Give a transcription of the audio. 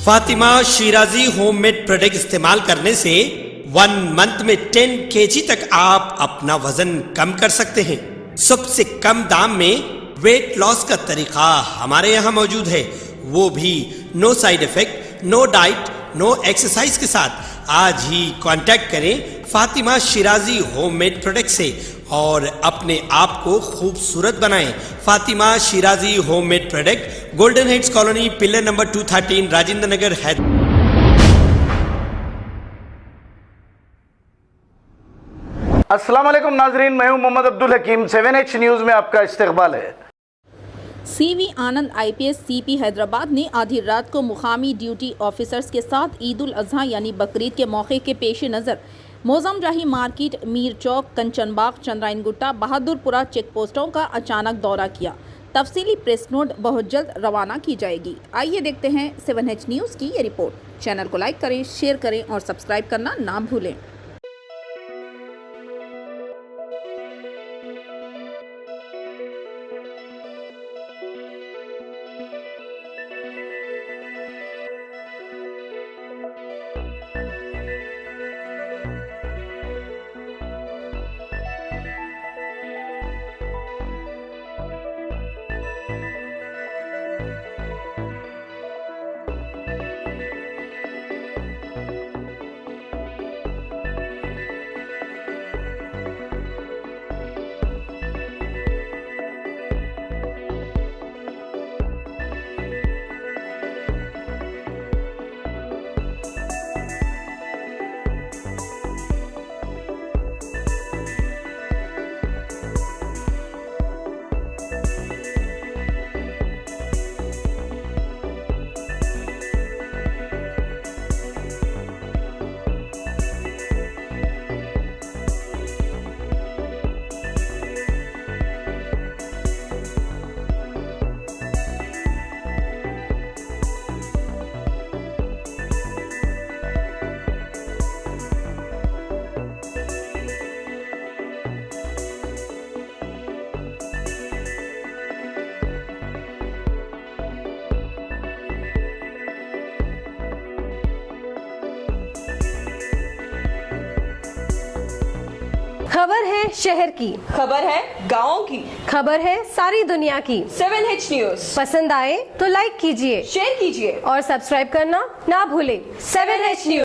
Fatima Shirazi homemade product इस्तेमाल करने से 1 मंथ में 10 kg तक आप अपना वजन कम कर सकते हैं। सबसे कम दाम में वेट लॉस का तरीका हमारे यहाँ मौजूद है, वो भी no side effect, no diet, no exercise के साथ। आज ही कांटेक्ट करें फातिमा शिराजी होममेड प्रोडक्ट से और अपने आप को खूबसूरत बनाएं। Fatima Shirazi homemade product, golden heads colony, pillar number 213, Rajendra Nagar, Hyderabad. अस्सलाम वालेकुम नाजरीन, मैं हूं मोहम्मद अब्दुल हकीम। 7H न्यूज़ में आपका इस्तकबाल है। CV आनंद IPS CP हैदराबाद ने आधी रात को मुकामी ड्यूटी ऑफिसर्स के साथ ईद उल अजहा यानी बकरीद के मौके के पेश नज़र मौजम राही मार्केट, मीर चौक, कंचनबाग, चंद्रायन गुट्टा, बहादुरपुरा चेक पोस्टों का अचानक दौरा किया। तफसीली प्रेस नोट बहुत जल्द रवाना की जाएगी। आइए देखते हैं 7H न्यूज़ की ये रिपोर्ट। चैनल को लाइक करें, शेयर करें और सब्सक्राइब करना ना भूलें। खबर है शहर की, खबर है गाँव की, खबर है सारी दुनिया की। 7H न्यूज़ पसंद आए तो लाइक कीजिए, शेयर कीजिए और सब्सक्राइब करना ना भूलें। 7H news.